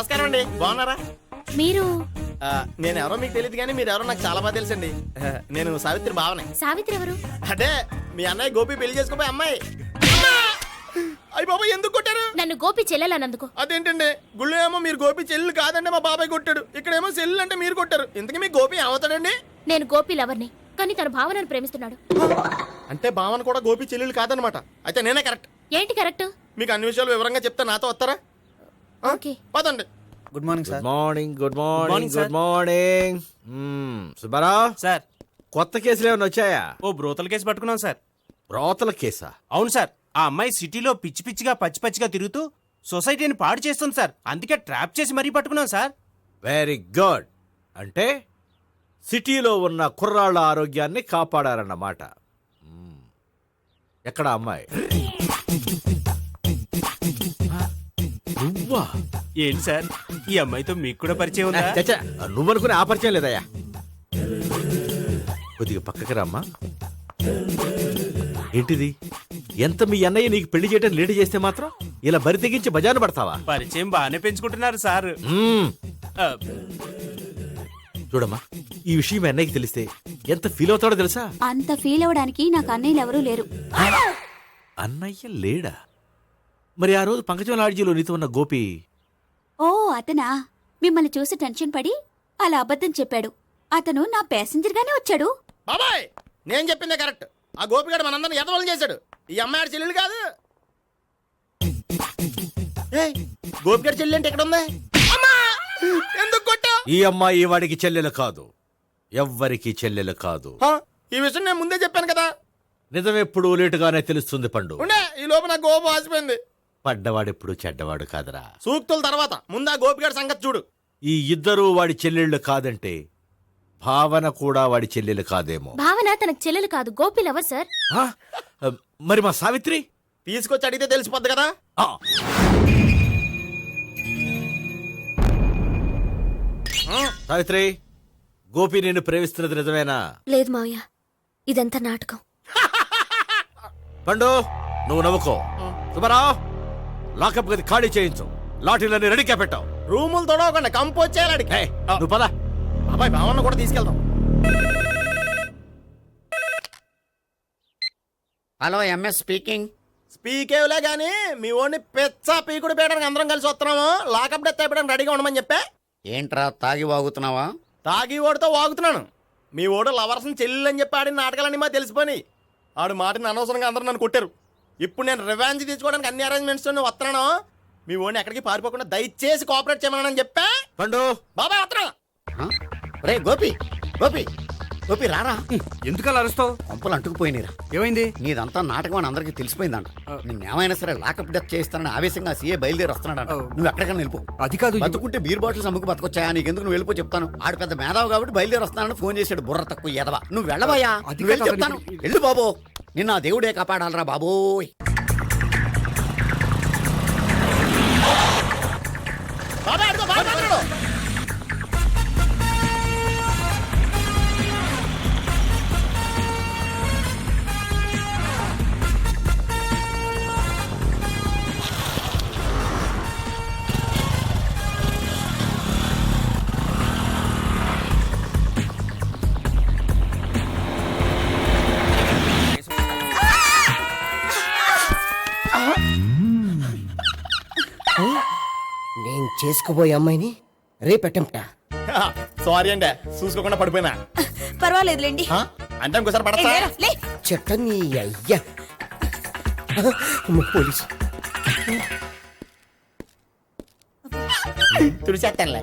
నమస్కారం అండి, బాగున్నారా? మీరు నేను ఎవరో మీకు తెలియదు కానీ మీరు ఎవరో నాకు చాలా బాగా తెలుసండి. నేను సావిత్రి బావనే. సావిత్రి ఎవరు? అంటే మీ అన్నయ్య గోపి పెళ్లి చేసుకోపోయి అమ్మాయి. అయ్యి బాబాయ్ ఎందుకు కొట్టారు? నన్ను గోపి చెల్లెలన్నందుకు. అదేంటండి, గుళ్ళు ఏమో మీరు గోపి చెల్లు కాదంటే మా బాబాయ్ కొట్టాడు, ఇక్కడేమో చెల్లు అంటే మీరు కొట్టారు. ఇంతకీ మీ గోపి ఏమవుతాడండి? నేను గోపి లవర్ని, కానీ తన భావనను ప్రేమిస్తున్నాడు. అంటే భావన కూడా గోపి చెల్లెలు కాదనమాట. అయితే నేనే కరెక్ట్. ఏంటి కరెక్ట్? మీకు అన్ని విషయాలు వివరంగా చెప్తే నాతో వస్తారా? ఓకే పదండి. Good morning sir. Morning. Good morning. Morning, good morning. Subbarao, sir కొత్త కేసులు ఏమైనా వచ్చాయా? ఓ బ్రోతల కేసు పట్టుకున్నాం సార్. రోతల కేసా? అవును సార్, ఆ అమ్మాయి సిటీలో పిచ్చి పిచ్చిగా పచ్చి పచ్చిగా తిరుగుతూ సొసైటీని పాడు చేస్తుంది సార్. అందుకే ట్రాప్ చేసి మరీ పట్టుకున్నాం సార్. Very good. అంటే సిటీలో ఉన్న కుర్రాళ్ళ ఆరోగ్యాన్ని కాపాడారన్నమాట. ఎక్కడ అమ్మాయి? నువ్వా? ఏంటి సార్, ఈ అమ్మాయితో మీకు కూడా పరిచయం ఉందా? చచ్చా, నువ్వనుకునే ఆ పరిచయం లేదయ్యా. కొద్దిగా పక్కకి రమ్మా. ఏంటిది? ఎంత మీ అన్నయ్య నీకు పెళ్లి చేయడం లేట్ చేస్తే మాత్రం ఇలా బరి తెగించి బజారు పడతావా? పరిచయం బాగానే పెంచుకుంటున్నారు సార్. ఆ, చూడమ్మా, ఈ విషయం మీ అన్నయ్యకి తెలిస్తే ఎంత ఫీల్ అవుతాడో తెలుసా? అంత ఫీల్ అవడానికి నాకు అన్నయ్యలు ఎవరూ లేరు. అన్నయ్య లేడా? మరి ఆ రోజు పంకజం లాడ్జీలో నీతో ఉన్న గోపి? ఓ అతనా? మిమ్మల్ని చూసి టెన్షన్ పడి అలా అబద్ధం చెప్పాడు. అతను నా ప్యాసింజర్ గానే వచ్చాడు. బాబాయ్ నేను చెప్పిందే కరెక్ట్. ఆ గోపిగాడు మనందరిని ఎదవలు చేశాడు. ఈ అమ్మాయి చెల్లెలు కాదు. గోపిగాడి చెల్లి అంటే ఎక్కడ ఉంది? అమ్మా! ఎందుకు కొట్టా? ఈ అమ్మాయి వాడికి చెల్లెలు కాదు, ఎవ్వరికి చెల్లెలు కాదు. ఈ విషయం నేను ముందే చెప్పాను కదా. నిజమెప్పుడు లేటుగానే తెలుస్తుంది పండు. ఉండే ఈ లోపు నా గోపు ఆసిపోయింది. పడ్డవాడెప్పుడు చెడ్డవాడు కాదురా. సూక్తుల తర్వాత ముందు ఆ గోపిగాడి సంగతి చూడు. ఈ ఇద్దరూ వాడి చెల్లెళ్ళు కాదంటే భావన కూడా వాడి చెల్లెలు కాదేమో. భావన తనకు చెల్లెలు కాదు, గోపి లవర్ సార్. ఆ? మరి మా సావిత్రి? తీసుకొచ్చి అడిగితే తెలిసిపోద్ది కదా. ఆ. సావిత్రి, గోపి నిన్ను ప్రేమిస్తున్నది నిజమేనా? లేదు మావయ్య, ఇదంతా నాటకం. పండు, నువ్వు నవ్వుకో. సుబ్బారావు, లాకప్ గది ఖాళీ చేయించు. లాఠీలన్నీ రెడీగా పెట్టావు. రూములు తొడవకుండా కంపోజ్ చేయాలి. నువ్వు పద. అబ్బాయి భావన కూడా తీసుకెళ్తాం. Hello, MS speaking. స్పీకేవ్లే గానీ మీ ఓడిని పెచ్చా పీకుడు పేయడానికి అందరం కలిసి వస్తున్నాము. లాకప్ డెత్ అయిపోయడానికి రెడీగా ఉండమని చెప్పే. ఏంట్రా తాగి వాగుతున్నావా? తాగి ఓడితో వాగుతున్నాను. మీ ఓడు లవర్స్ని చెల్లెలు అని చెప్పి ఆడిన నాటకాలన్నీ మా తెలిసిపోయి ఆడు మాటని అనవసరంగా అందరూ నన్ను కొట్టారు. ఇప్పుడు నేను రివెంజ్ తీసుకోవడానికి అన్ని అరేంజ్మెంట్స్ వస్తున్నాను. మీ ఓడిని ఎక్కడికి పారిపోకుండా దయచేసి కోఆపరేట్ చేయమని చెప్పా. పండు, బాబాయ్ వస్తున్నా. రే గోపి, గోపి, గోపి రారా. ఎందుకలా అరుస్తావు? పంపులు అంటుకుపోయినరా. ఏమైంది? నీదంతా నాటకం అని అందరికీ తెలిసిపోయిందంట. నిన్నేమైనా సరే లాకప్ డెత్ చేయిస్తానని ఆవేశంగా సీఏ బయలుదేరి వస్తున్నాడంట. నువ్వు ఎక్కడికైనా వెళ్ళిపో. అది కాదు, బతుకుంటే బీర్ బాటిల్స్ అమ్ముకు బతకొచ్చాయా? నీకెందుకు? నువ్వు వెళ్ళిపో చెప్తాను. ఆడు పెద్ద మేధావు కాబట్టి బయలుదేరి వస్తానని ఫోన్ చేశాడు. బుర్ర తక్కువ ఎదవా. నువ్వు వెళ్ళవయ్యా, నువ్వు వెళ్ళి చెప్తాను. వెళ్ళు బాబో, నిన్న ఆ దేవుడే కాపాడాలరా బాబోయ్. బాబాయ్ అడుగు, బాబాయ్ అడుగు. నేను చేసుకోబోయే అమ్మాయిని రేపెట్టంటా. సారీ అండి, చూసుకోకుండా పడిపోయినా. పర్వాలేదులేండి. అంటే ఇంకోసారి పడతా. చెట్ట నీ అయ్యా పోలీసు తుడిచేస్తానులే.